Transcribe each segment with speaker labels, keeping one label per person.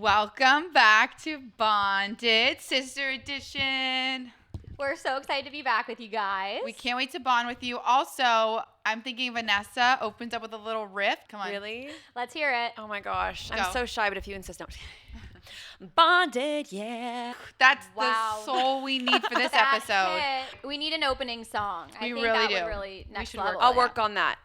Speaker 1: Welcome back to Bonded Sister Edition.
Speaker 2: We're so excited to be back with you guys.
Speaker 1: We can't wait to bond with you. Also, I'm thinking Vanessa opens up with a little riff. Come on.
Speaker 3: Really?
Speaker 2: Let's hear it.
Speaker 3: Oh my gosh.
Speaker 1: Go.
Speaker 3: I'm so shy, but if you insist, no. Bonded, yeah.
Speaker 1: That's
Speaker 2: Wow.
Speaker 1: the soul we need for this
Speaker 2: That's
Speaker 1: episode.
Speaker 2: it. We need an opening song. I think
Speaker 1: really
Speaker 2: that
Speaker 1: do.
Speaker 2: would really next
Speaker 1: should
Speaker 2: level.
Speaker 1: work
Speaker 3: I'll work on that.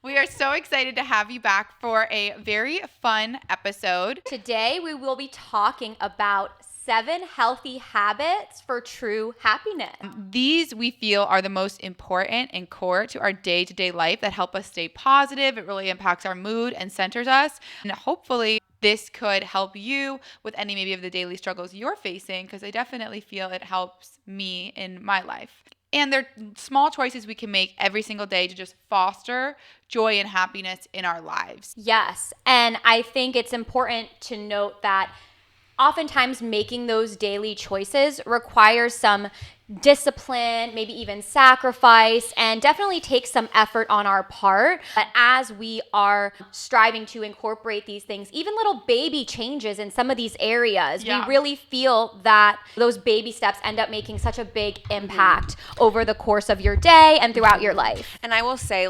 Speaker 1: We are so excited to have you back for a very fun episode.
Speaker 2: Today we will be talking about 7 healthy habits for true happiness.
Speaker 1: These we feel are the most important and core to our day-to-day life that help us stay positive. It really impacts our mood and centers us. And hopefully this could help you with any maybe of the daily struggles you're facing, because I definitely feel it helps me in my life. And they're small choices we can make every single day to just foster joy and happiness in our lives.
Speaker 2: Yes, and I think it's important to note that oftentimes making those daily choices requires some discipline, maybe even sacrifice, and definitely takes some effort on our part. But as we are striving to incorporate these things, even little baby changes in some of these areas, we really feel that those baby steps end up making such a big impact over the course of your day and throughout your life.
Speaker 3: And I will say,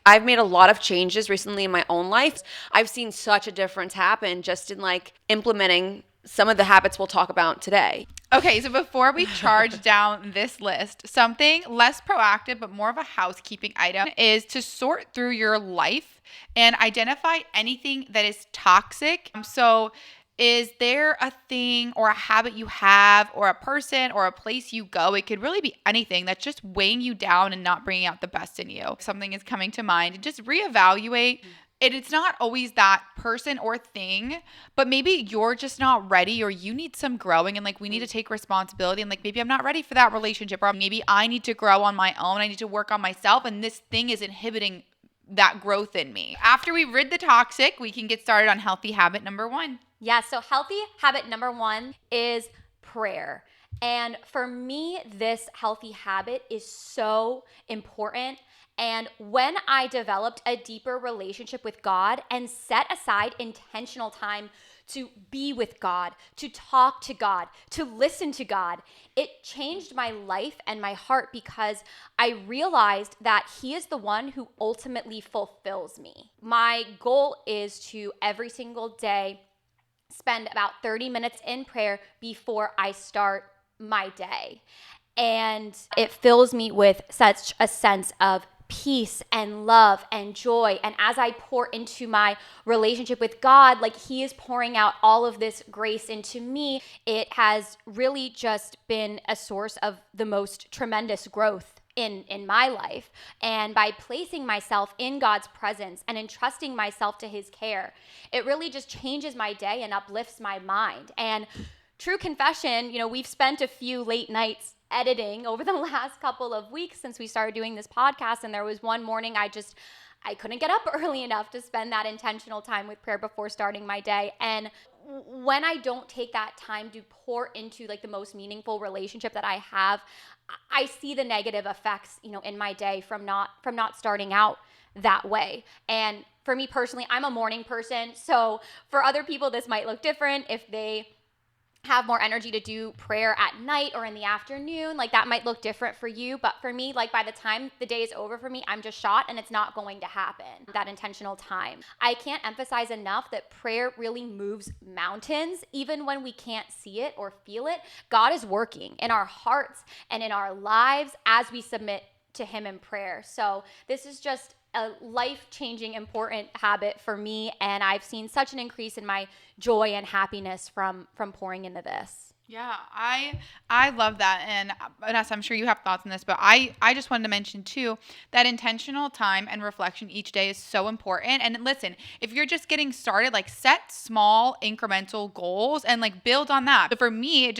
Speaker 3: I've made a lot of changes recently in my own life. I've seen such a difference happen just in implementing some of the habits we'll talk about today.
Speaker 1: Okay, so before we charge down this list, something less proactive but more of a housekeeping item is to sort through your life and identify anything that is toxic. So is there a thing or a habit you have or a person or a place you go? It could really be anything that's just weighing you down and not bringing out the best in you. If something is coming to mind, and just reevaluate. It's not always that person or thing, but maybe you're just not ready, or you need some growing, and we need to take responsibility, and maybe I'm not ready for that relationship, or maybe I need to grow on my own. I need to work on myself, and this thing is inhibiting that growth in me. After we rid the toxic, we can get started on healthy habit number 1.
Speaker 2: Yeah, so healthy habit number 1 is prayer. And for me, this healthy habit is so important. And when I developed a deeper relationship with God and set aside intentional time to be with God, to talk to God, to listen to God, it changed my life and my heart, because I realized that He is the one who ultimately fulfills me. My goal is to every single day spend about 30 minutes in prayer before I start my day. And it fills me with such a sense of peace and love and joy. And as I pour into my relationship with God, He is pouring out all of this grace into me, it has really just been a source of the most tremendous growth in my life. And by placing myself in God's presence and entrusting myself to His care, it really just changes my day and uplifts my mind. And true confession, we've spent a few late nights editing over the last couple of weeks since we started doing this podcast. And there was one morning I couldn't get up early enough to spend that intentional time with prayer before starting my day. And when I don't take that time to pour into the most meaningful relationship that I have, I see the negative effects, in my day from not starting out that way. And for me personally, I'm a morning person. So for other people, this might look different if they have more energy to do prayer at night or in the afternoon. That might look different for you, but for me, by the time the day is over for me, I'm just shot and it's not going to happen, that intentional time. I can't emphasize enough that prayer really moves mountains. Even when we can't see it or feel it, God is working in our hearts and in our lives as we submit to Him in prayer. So this is just a life-changing, important habit for me, and I've seen such an increase in my joy and happiness from pouring into this.
Speaker 1: Yeah, I love that. And Vanessa, I'm sure you have thoughts on this, but I just wanted to mention too that intentional time and reflection each day is so important. And listen, if you're just getting started, set small incremental goals and build on that. But for me,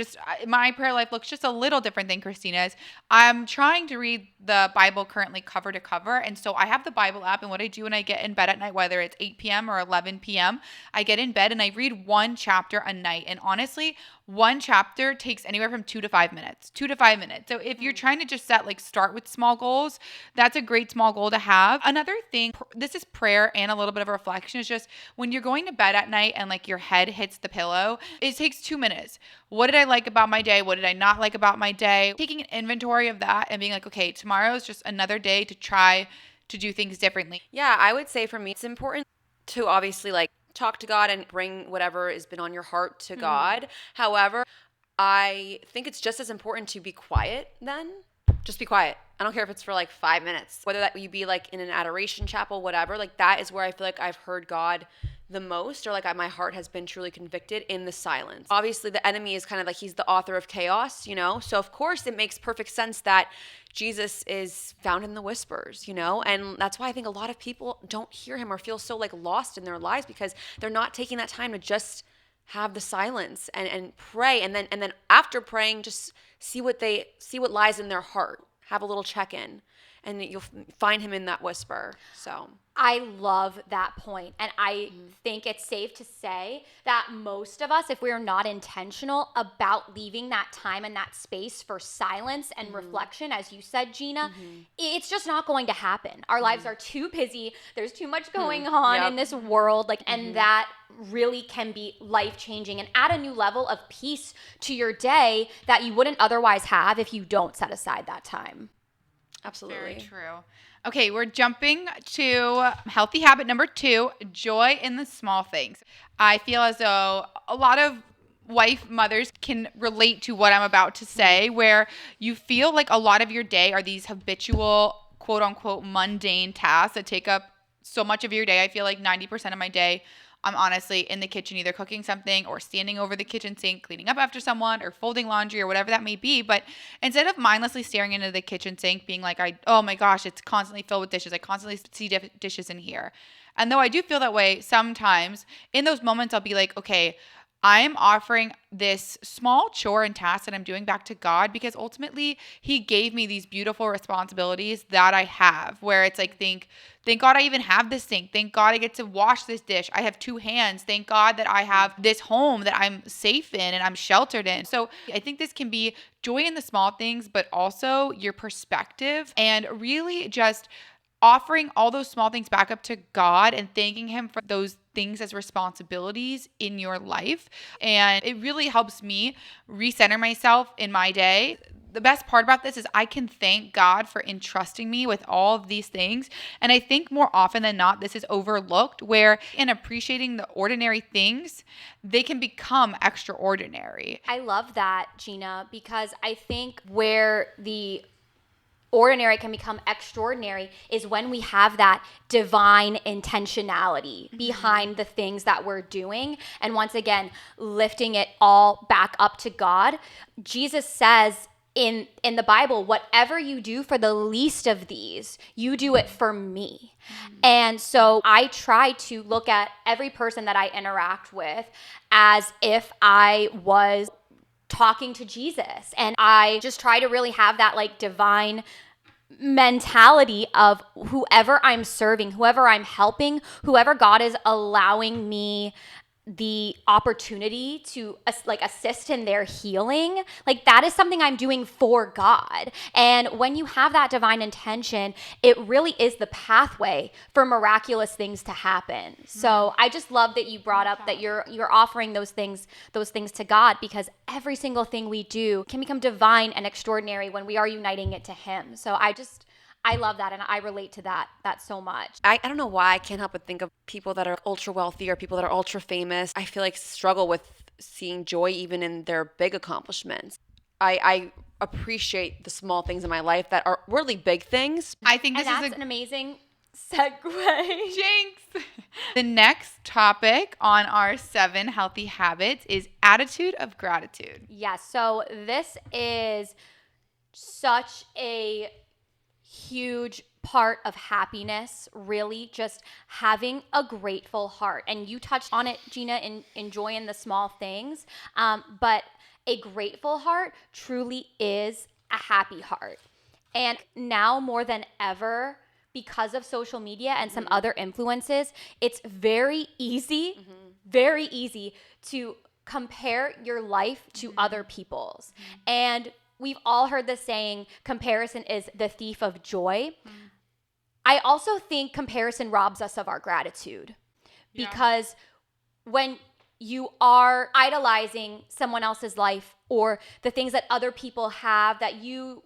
Speaker 1: my prayer life looks just a little different than Christina's. I'm trying to read the Bible currently cover to cover. And so I have the Bible app, and what I do when I get in bed at night, whether it's 8 p.m. or 11 p.m., I get in bed and I read one chapter a night. And honestly, one chapter chapter takes anywhere from 2 to 5 minutes. 2 to 5 minutes. So if you're trying to just start with small goals, that's a great small goal to have. Another thing, this is prayer and a little bit of reflection, is just when you're going to bed at night and your head hits the pillow, it takes 2 minutes. What did I like about my day? What did I not like about my day? Taking an inventory of that and being okay, tomorrow is just another day to try to do things differently.
Speaker 3: Yeah, I would say for me, it's important to obviously talk to God and bring whatever has been on your heart to God. However, I think it's just as important to be quiet then. Just be quiet. I don't care if it's for 5 minutes. Whether that you be in an adoration chapel, whatever, that is where I feel I've heard God the most, or my heart has been truly convicted in the silence. Obviously, the enemy is kind of he's the author of chaos, So of course it makes perfect sense that Jesus is found in the whispers, And that's why I think a lot of people don't hear him or feel so lost in their lives, because they're not taking that time to just have the silence and pray, and then after praying, just see what lies in their heart. Have a little check-in, and you'll find him in that whisper. So
Speaker 2: I love that point. And I think it's safe to say that most of us, if we're not intentional about leaving that time and that space for silence and reflection, as you said, Gina, it's just not going to happen. Our lives are too busy. There's too much going on in this world. And that really can be life-changing and add a new level of peace to your day that you wouldn't otherwise have if you don't set aside that time.
Speaker 3: Absolutely.
Speaker 1: Very true. Okay, we're jumping to healthy habit number 2, joy in the small things. I feel as though a lot of mothers can relate to what I'm about to say, where you feel a lot of your day are these habitual, quote unquote, mundane tasks that take up so much of your day. I feel 90% of my day I'm honestly in the kitchen either cooking something or standing over the kitchen sink, cleaning up after someone or folding laundry or whatever that may be. But instead of mindlessly staring into the kitchen sink being oh my gosh, it's constantly filled with dishes. I constantly see dishes in here. And though I do feel that way sometimes, in those moments I'll be okay, I'm offering this small chore and task that I'm doing back to God, because ultimately he gave me these beautiful responsibilities that I have, where it's thank God I even have this sink. Thank God I get to wash this dish. I have 2 hands. Thank God that I have this home that I'm safe in and I'm sheltered in. So I think this can be joy in the small things, but also your perspective, and really just offering all those small things back up to God and thanking him for those things as responsibilities in your life. And it really helps me recenter myself in my day. The best part about this is I can thank God for entrusting me with all of these things. And I think more often than not, this is overlooked, where in appreciating the ordinary things, they can become extraordinary.
Speaker 2: I love that, Gina, because I think where the ordinary can become extraordinary is when we have that divine intentionality behind the things that we're doing. And once again, lifting it all back up to God. Jesus says in the Bible, whatever you do for the least of these, you do it for me. And so I try to look at every person that I interact with as if I was talking to Jesus. And I just try to really have that divine mentality of whoever I'm serving, whoever I'm helping, whoever God is allowing me the opportunity to assist in their healing, that is something I'm doing for God. And when you have that divine intention, it really is the pathway for miraculous things to happen. So I just love that you brought up that you're offering those things to God, because every single thing we do can become divine and extraordinary when we are uniting it to him. So I love that, and I relate to that so much.
Speaker 3: I don't know why I can't help but think of people that are ultra wealthy or people that are ultra famous. I feel struggle with seeing joy even in their big accomplishments. I appreciate the small things in my life that are really big things.
Speaker 1: I think this
Speaker 2: is an amazing segue.
Speaker 1: Jinx. The next topic on our 7 healthy habits is attitude of gratitude.
Speaker 2: Yes. So this is such a huge part of happiness, really just having a grateful heart. And you touched on it, Gina, in enjoying the small things. But a grateful heart truly is a happy heart. And now more than ever, because of social media and some other influences, it's very easy to compare your life to other people's. And we've all heard the saying, comparison is the thief of joy. I also think comparison robs us of our gratitude, because when you are idolizing someone else's life or the things that other people have that you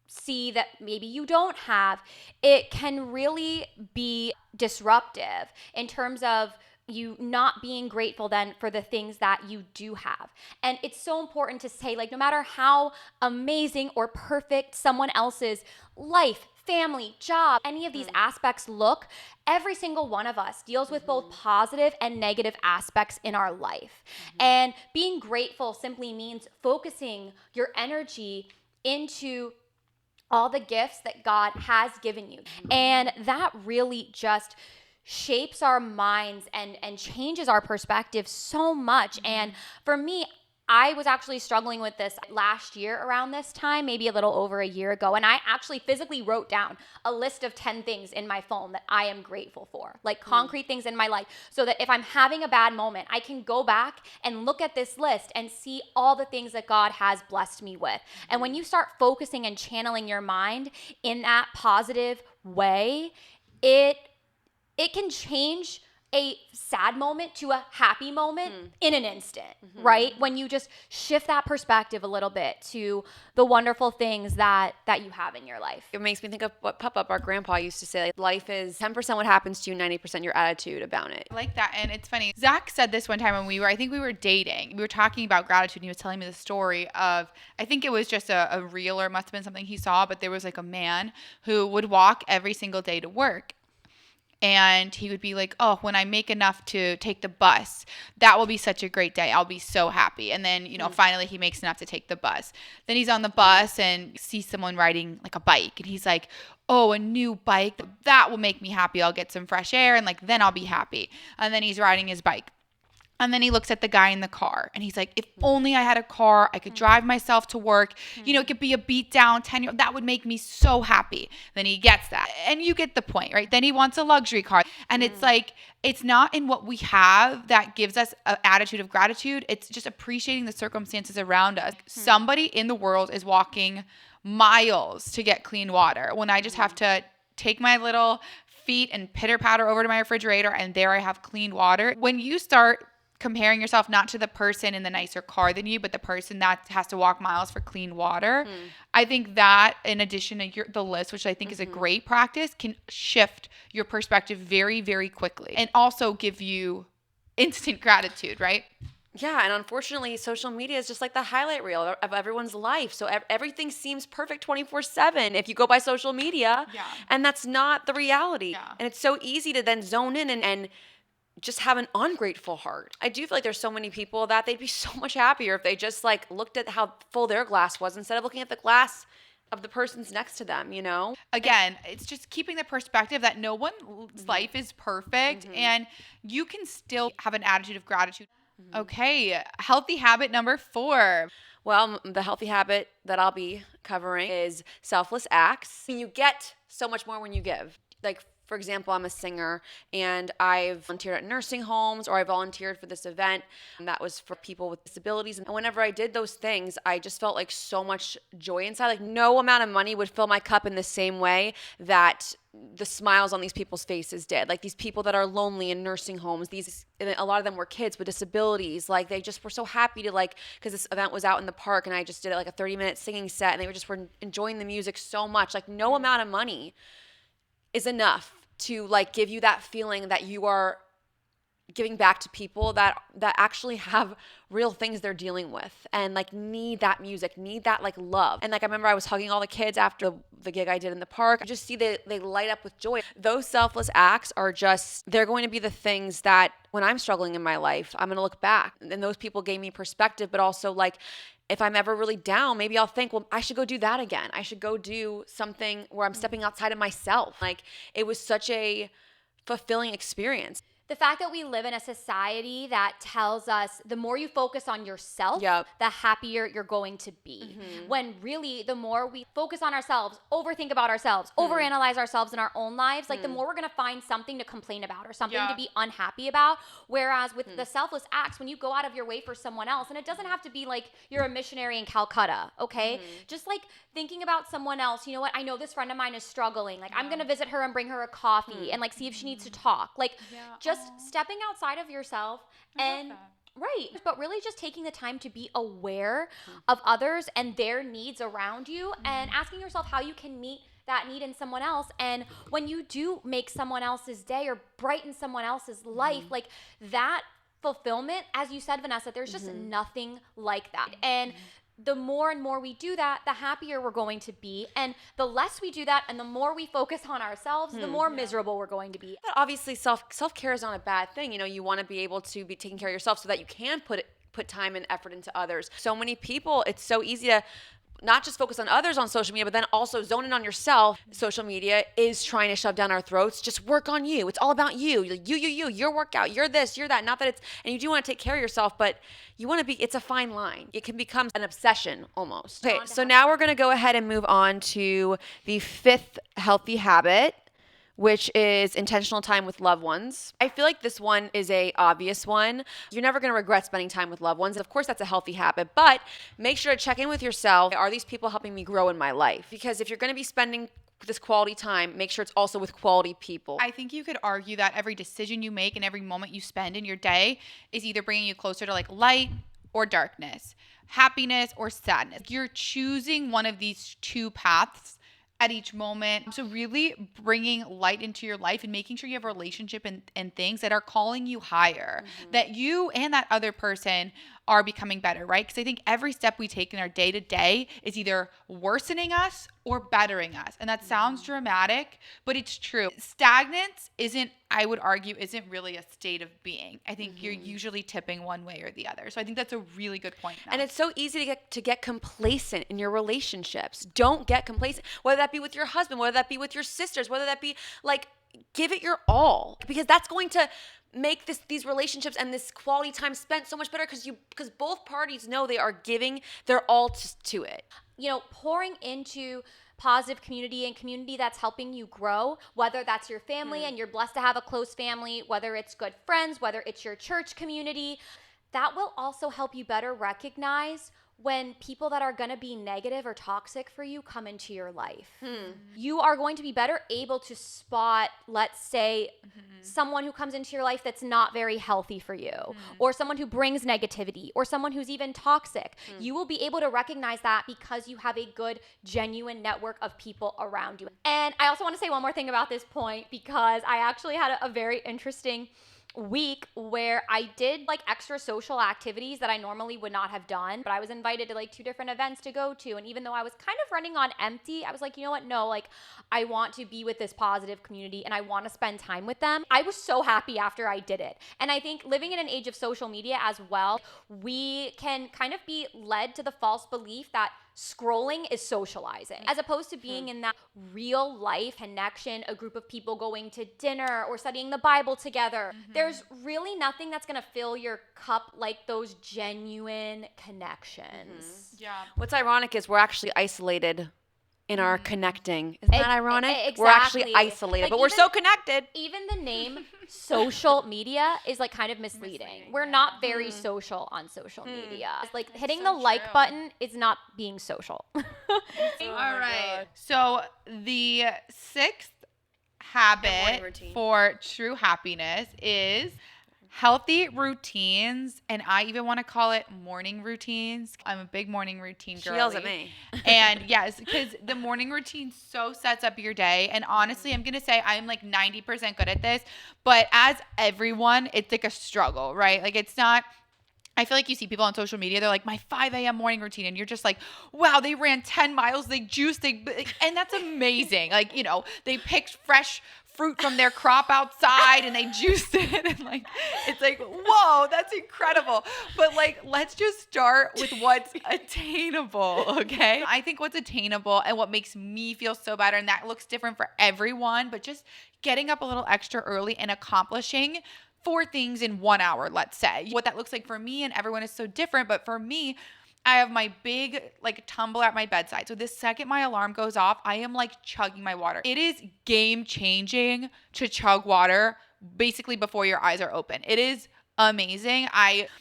Speaker 2: see that maybe you don't have, it can really be disruptive in terms of you not being grateful then for the things that you do have. And it's so important to say, like, no matter how amazing or perfect someone else's life, family, job, any of these aspects look, every single one of us deals with both positive and negative aspects in our life. And being grateful simply means focusing your energy into all the gifts that God has given you. And that really just shapes our minds and changes our perspective so much. And for me, I was actually struggling with this last year around this time, maybe a little over a year ago. And I actually physically wrote down a list of 10 things in my phone that I am grateful for, like concrete things in my life, so that if I'm having a bad moment, I can go back and look at this list and see all the things that God has blessed me with. And when you start focusing and channeling your mind in that positive way, it can change a sad moment to a happy moment in an instant, right? When you just shift that perspective a little bit to the wonderful things that you have in your life.
Speaker 3: It makes me think of what Pop-Up, our grandpa, used to say, like, life is 10% what happens to you, 90% your attitude about it.
Speaker 1: I like that. And it's funny. Zach said this one time when I think we were dating. We were talking about gratitude, and he was telling me the story of, I think it was just a reel, or it must have been something he saw, but there was like a man who would walk every single day to work. And he would be like, oh, when I make enough to take the bus, that will be such a great day. I'll be so happy. And then, finally he makes enough to take the bus. Then he's on the bus and sees someone riding like a bike. And he's like, oh, a new bike. That will make me happy. I'll get some fresh air, and like then I'll be happy. And then he's riding his bike. And then he looks at the guy in the car and he's like, if only I had a car, I could drive myself to work. It could be a beat down 10-year-old. That would make me so happy. Then he gets that. And you get the point, right? Then he wants a luxury car. And it's like, it's not in what we have that gives us an attitude of gratitude. It's just appreciating the circumstances around us. Somebody in the world is walking miles to get clean water when I just have to take my little feet and pitter patter over to my refrigerator, and there I have clean water. When you start comparing yourself not to the person in the nicer car than you, but the person that has to walk miles for clean water, I think that, in addition to the list, which I think is a great practice, can shift your perspective very, very quickly and also give you instant gratitude, right?
Speaker 3: Yeah, and unfortunately, social media is just like the highlight reel of everyone's life. So everything seems perfect 24/7 if you go by social media, and that's not the reality. And it's so easy to then zone in and just have an ungrateful heart. I do feel like there's so many people that they'd be so much happier if they just like looked at how full their glass was instead of looking at the glass of the person's next to them, Again,
Speaker 1: it's just keeping the perspective that no one's life is perfect, and you can still have an attitude of gratitude. Okay, healthy habit number 4.
Speaker 3: Well, the healthy habit that I'll be covering is selfless acts. You get so much more when you give. Like, for example, I'm a singer and I've volunteered at nursing homes, or I volunteered for this event that was for people with disabilities. And whenever I did those things, I just felt like so much joy inside. Like no amount of money would fill my cup in the same way that the smiles on these people's faces did. Like these people that are lonely in nursing homes, a lot of them were kids with disabilities. Like they just were so happy to because this event was out in the park and I just did like a 30-minute singing set, and they were enjoying the music so much. Like no amount of money is enough to give you that feeling that you are giving back to people that actually have real things they're dealing with and need that music, need that love. And I remember I was hugging all the kids after the gig I did in the park. I just see they light up with joy. Those selfless acts they're going to be the things that when I'm struggling in my life, I'm going to look back. And those people gave me perspective, but also if I'm ever really down, maybe I'll think, well, I should go do that again. I should go do something where I'm stepping outside of myself. It was such a fulfilling experience.
Speaker 2: The fact that we live in a society that tells us the more you focus on yourself,
Speaker 3: Yep.
Speaker 2: the happier you're going to be. When really, the more we focus on ourselves, overthink about ourselves, overanalyze ourselves in our own lives, like the more we're going to find something to complain about or something to be unhappy about. Whereas with the selfless acts, when you go out of your way for someone else, and it doesn't have to be like you're a missionary in Calcutta, okay? Just like thinking about someone else. You know what? I know this friend of mine is struggling. Like I'm going to visit her and bring her a coffee and like see if she needs to talk. Like just stepping outside of yourself and right, but really just taking the time to be aware of others and their needs around you and asking yourself how you can meet that need in someone else. And when you do make someone else's day or brighten someone else's life, like that fulfillment, as you said, Vanessa, there's just nothing like that. And the more and more we do that, the happier we're going to be. And the less we do that and the more we focus on ourselves, the more miserable we're going to be.
Speaker 3: But obviously self-care is not a bad thing. You know, you want to be able to be taking care of yourself so that you can put time and effort into others. So many people, it's so easy to not just focus on others on social media, but then also zone in on yourself. Social media is trying to shove down our throats. Just work on you. It's all about you. Your workout, you're this, you're that. Not that it's, and you do want to take care of yourself, but you want to be, it's a fine line. It can become an obsession almost. Okay, so now we're going to go ahead and move on to the 5th healthy habit, which is intentional time with loved ones. I feel like this one is a obvious one. You're never going to regret spending time with loved ones. Of course, that's a healthy habit, but make sure to check in with yourself. Are these people helping me grow in my life? Because if you're going to be spending this quality time, make sure it's also with quality people.
Speaker 1: I think you could argue that every decision you make and every moment you spend in your day is either bringing you closer to like light or darkness, happiness or sadness. You're choosing one of these two paths at each moment. So really bringing light into your life and making sure you have a relationship and things that are calling you higher, that you and that other person are becoming better, right? Because I think every step we take in our day to day is either worsening us or bettering us. And that sounds dramatic, but it's true. Stagnance I would argue, isn't really a state of being. I think you're usually tipping one way or the other. So I think that's a really good point.
Speaker 3: And it's so easy to get complacent in your relationships. Don't get complacent, whether that be with your husband, whether that be with your sisters, whether that be like, give it your all, because that's going to make these relationships and this quality time spent so much better because both parties know they are giving their all to it.
Speaker 2: You know, pouring into positive community and community that's helping you grow, whether that's your family and you're blessed to have a close family, whether it's good friends, whether it's your church community, that will also help you better recognize when people that are going to be negative or toxic for you come into your life. You are going to be better able to spot, let's say, someone who comes into your life that's not very healthy for you, or someone who brings negativity, or someone who's even toxic. You will be able to recognize that because you have a good, genuine network of people around you. And I also want to say one more thing about this point, because I actually had a very interesting week where I did like extra social activities that I normally would not have done, but I was invited to like 2 different events to go to. And even though I was kind of running on empty, I was like, you know what? No, like I want to be with this positive community and I want to spend time with them. I was so happy after I did it. And I think living in an age of social media as well, we can kind of be led to the false belief that scrolling is socializing, as opposed to being in that real life connection, a group of people going to dinner or studying the Bible together. There's really nothing that's going to fill your cup like those genuine connections.
Speaker 1: Yeah.
Speaker 3: What's ironic is we're actually isolated in our connecting. Isn't that ironic?
Speaker 2: Exactly.
Speaker 3: We're actually isolated,
Speaker 2: Like
Speaker 3: but we're so connected.
Speaker 2: Even the name social media is like kind of misleading. We're not very social on social media. It's like hitting the like button is not being social.
Speaker 1: All right. So the 6th habit
Speaker 3: routine.
Speaker 1: for true happiness is healthy routines, and I even want to call it morning routines. I'm a big morning routine girl.
Speaker 3: She yells at me.
Speaker 1: And yes, because the morning routine so sets up your day. And honestly, I'm going to say I'm like 90% good at this, but as everyone, it's like a struggle, right? Like it's not, I feel like you see people on social media, they're like, my 5 a.m. morning routine. And you're just like, wow, they ran 10 miles, they juiced, and that's amazing. Like, you know, they picked fresh fruit from their crop outside and they juiced it. And like, it's like, whoa, that's incredible. But like, let's just start with what's attainable, okay? I think what's attainable and what makes me feel so better, and that looks different for everyone, but just getting up a little extra early and accomplishing 4 things in 1 hour, let's say. What that looks like for me, and everyone is so different, but for me, I have my big like tumbler at my bedside. So the second my alarm goes off, I am like chugging my water. It is game changing to chug water basically before your eyes are open. It is amazing.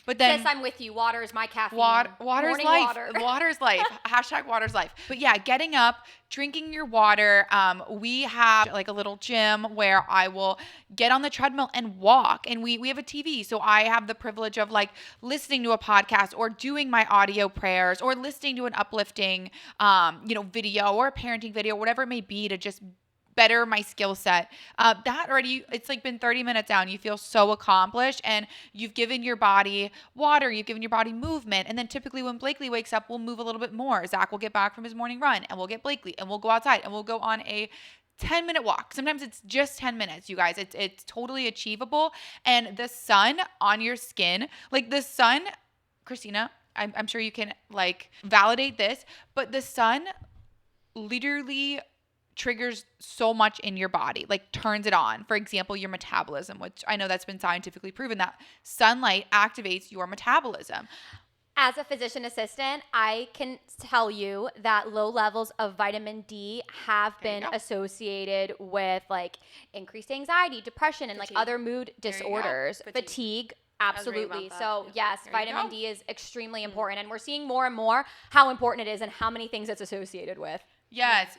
Speaker 1: But then
Speaker 2: Yes, I'm with you. Water is my caffeine.
Speaker 1: water's
Speaker 2: Morning
Speaker 1: life.
Speaker 2: water.
Speaker 1: Water's life. Hashtag water's life. But yeah, getting up, drinking your water. We have like a little gym where I will get on the treadmill and walk. And we have a TV. So I have the privilege of like listening to a podcast or doing my audio prayers or listening to an uplifting, video or a parenting video, whatever it may be, to just better my skill set. That already, it's like been 30 minutes down. You feel so accomplished and you've given your body water, you've given your body movement. And then typically when Blakely wakes up, we'll move a little bit more. Zach will get back from his morning run and we'll get Blakely and we'll go outside and we'll go on a 10-minute walk. Sometimes it's just 10 minutes, you guys. It's totally achievable. And the sun on your skin, like the sun, Christina, I'm sure you can like validate this, but the sun literally triggers so much in your body, like turns it on. For example, your metabolism, which I know that's been scientifically proven that sunlight activates your metabolism.
Speaker 2: As a physician assistant, I can tell you that low levels of vitamin D have been associated with like increased anxiety, depression, and like other mood disorders. Fatigue. Absolutely. So yes, vitamin D is extremely important. And we're seeing more and more how important it is and how many things it's associated with.
Speaker 1: Yes.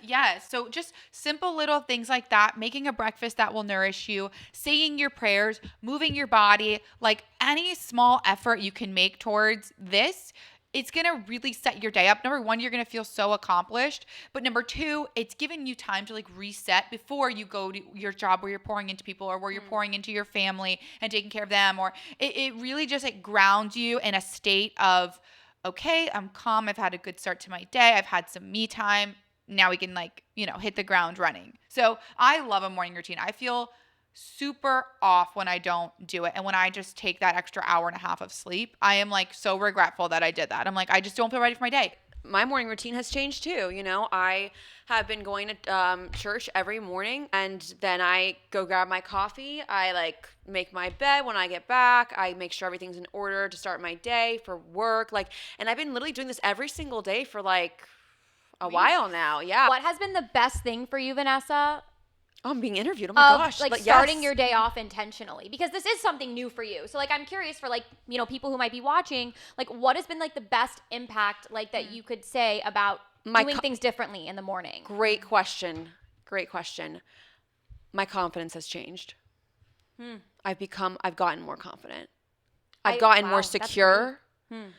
Speaker 1: So just simple little things like that, making a breakfast that will nourish you, saying your prayers, moving your body, like any small effort you can make towards this, it's going to really set your day up. Number one, you're going to feel so accomplished. But number two, it's giving you time to like reset before you go to your job where you're pouring into people or where you're pouring into your family and taking care of them. Or it really just like grounds you in a state of, okay, I'm calm. I've had a good start to my day. I've had some me time. Now we can hit the ground running. So I love a morning routine. I feel super off when I don't do it. And when I just take that extra hour and a half of sleep, I am like so regretful that I did that. I'm like, I just don't feel ready for my day.
Speaker 3: My morning routine has changed too. I have been going to church every morning and then I go grab my coffee. I like make my bed when I get back. I make sure everything's in order to start my day for work. And I've been literally doing this every single day for like a while now. Yeah.
Speaker 2: What has been the best thing for you, Vanessa?
Speaker 3: Oh, I'm being interviewed. Oh my gosh.
Speaker 2: Starting your day off intentionally, because this is something new for you. So I'm curious for people who might be watching, what has been the best impact that you could say about doing things differently in the morning?
Speaker 3: Great question. My confidence has changed. I've gotten more confident. I've gotten more secure. And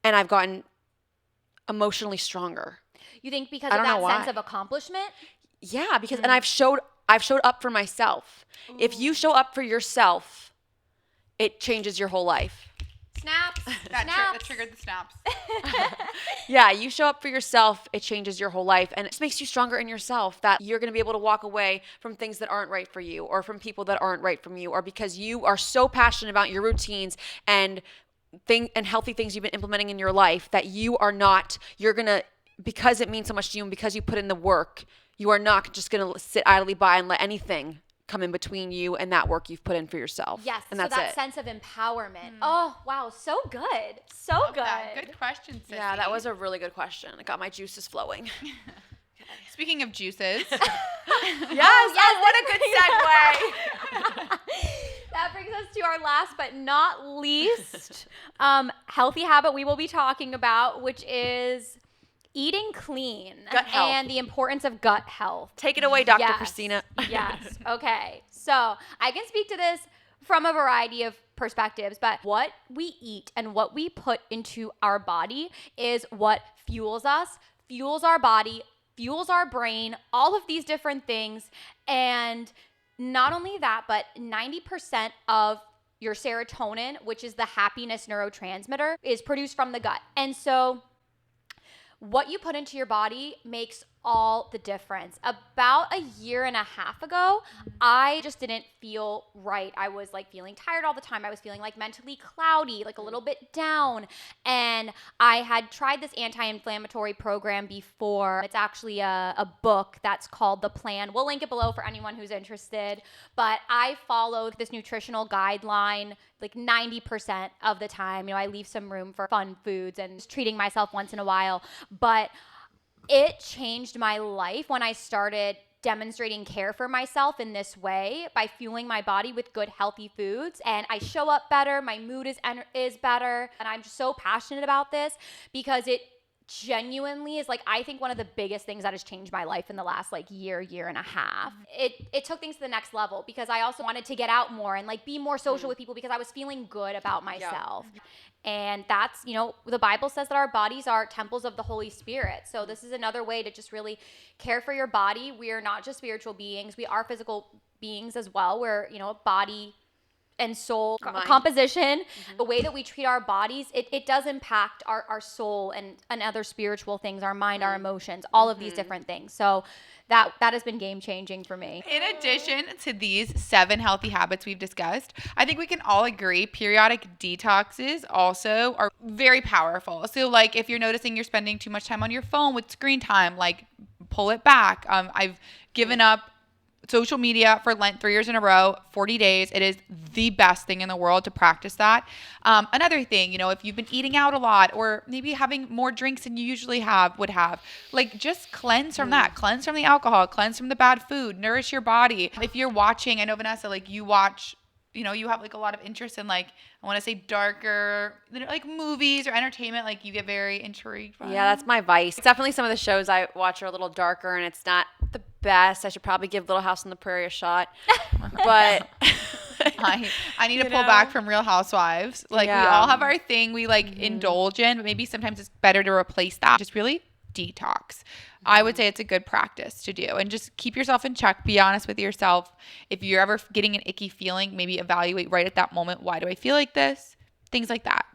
Speaker 3: I've gotten emotionally stronger.
Speaker 2: You think because of that sense of accomplishment?
Speaker 3: Yeah, because and I've showed up for myself. Ooh. If you show up for yourself, it changes your whole life.
Speaker 2: Snaps.
Speaker 1: That triggered the snaps.
Speaker 3: Yeah, you show up for yourself, it changes your whole life. And it just makes you stronger in yourself, that you're going to be able to walk away from things that aren't right for you, or from people that aren't right from you, or because you are so passionate about your routines and healthy things you've been implementing in your life that you're going to, because it means so much to you and because you put in the work, you are not just going to sit idly by and let anything come in between you and that work you've put in for yourself.
Speaker 2: Yes,
Speaker 3: and
Speaker 2: so
Speaker 3: that's
Speaker 2: that sense of empowerment. Oh, wow, so good. So good.
Speaker 1: Good question, Sissy.
Speaker 3: Yeah, that was a really good question. I got my juices flowing.
Speaker 1: Speaking of juices.
Speaker 3: Yes, what a good segue.
Speaker 2: That brings us to our last but not least healthy habit we will be talking about, which is eating clean.
Speaker 3: Gut health.
Speaker 2: And the importance of gut health.
Speaker 3: Take it away, Dr. Christina.
Speaker 2: Yes. Okay. So I can speak to this from a variety of perspectives, but what we eat and what we put into our body is what fuels us, fuels our body, fuels our brain, all of these different things. And not only that, but 90% of your serotonin, which is the happiness neurotransmitter, is produced from the gut. And so what you put into your body makes all the difference. About a year and a half ago, I just didn't feel right. I was like feeling tired all the time. I was feeling like mentally cloudy, like a little bit down. And I had tried this anti-inflammatory program before. It's actually a book that's called The Plan. We'll link it below for anyone who's interested. But I followed this nutritional guideline like 90% of the time. I leave some room for fun foods and just treating myself once in a while. But it changed my life when I started demonstrating care for myself in this way by fueling my body with good healthy foods, and I show up better, my mood is better, and I'm just so passionate about this because it genuinely is like I think one of the biggest things that has changed my life in the last like year and a half. It took things to the next level because I also wanted to get out more and like be more social with people because I was feeling good about myself. And that's, the Bible says that our bodies are temples of the Holy Spirit. So this is another way to just really care for your body. We are not just spiritual beings. We are physical beings as well. We're, a body and soul composition. The way that we treat our bodies, it does impact our soul and other spiritual things, our mind, our emotions, all of these different things. So that has been game changing for me.
Speaker 1: In addition to these 7 healthy habits we've discussed, I think we can all agree periodic detoxes also are very powerful. So like if you're noticing you're spending too much time on your phone with screen time, like pull it back. I've given up social media for Lent 3 years in a row, 40 days. It is the best thing in the world to practice that. Another thing, if you've been eating out a lot or maybe having more drinks than you usually would have, like just cleanse from that, cleanse from the alcohol, cleanse from the bad food, nourish your body. If you're watching, I know Vanessa, like you watch, you have like a lot of interest in like, I want to say darker, like movies or entertainment, like you get very intrigued by.
Speaker 3: Yeah, that's my vice. Definitely some of the shows I watch are a little darker and it's not the best. I should probably give Little House on the Prairie a shot. But
Speaker 1: I need to pull back from Real Housewives. Like we all have our thing we like indulge in, but maybe sometimes it's better to replace that. Just really detox. I would say it's a good practice to do, and just keep yourself in check. Be honest with yourself. If you're ever getting an icky feeling, maybe evaluate right at that moment. Why do I feel like this? Things like that.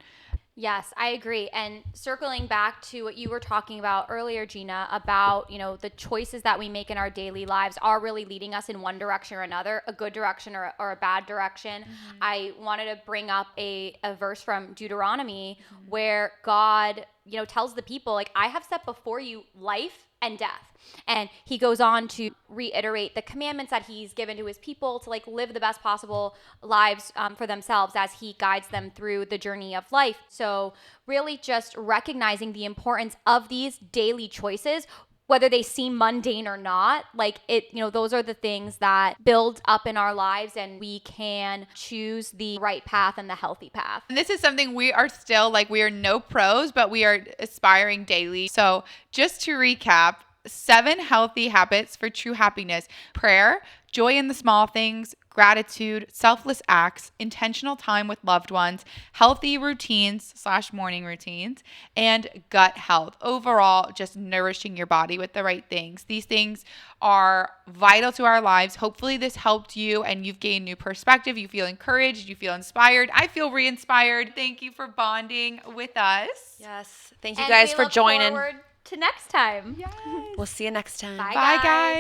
Speaker 2: Yes, I agree. And circling back to what you were talking about earlier, Gina, about, the choices that we make in our daily lives are really leading us in one direction or another, a good direction or a bad direction. I wanted to bring up a verse from Deuteronomy where God, tells the people, like, I have set before you life and death. And he goes on to reiterate the commandments that he's given to his people to like live the best possible lives for themselves as he guides them through the journey of life. So really just recognizing the importance of these daily choices, whether they seem mundane or not, like those are the things that build up in our lives and we can choose the right path and the healthy path.
Speaker 1: And this is something we are still like, we are no pros, but we are aspiring daily. So just to recap, 7 healthy habits for true happiness: prayer, joy in the small things, gratitude, selfless acts, intentional time with loved ones, healthy routines / morning routines, and gut health. Overall, just nourishing your body with the right things. These things are vital to our lives. Hopefully this helped you and you've gained new perspective. You feel encouraged. You feel inspired. I feel re-inspired. Thank you for bonding with us.
Speaker 3: Yes. Thank you guys for joining.
Speaker 2: Forward to next time.
Speaker 1: Yes.
Speaker 3: We'll see you next time.
Speaker 2: Bye,
Speaker 1: Bye, guys.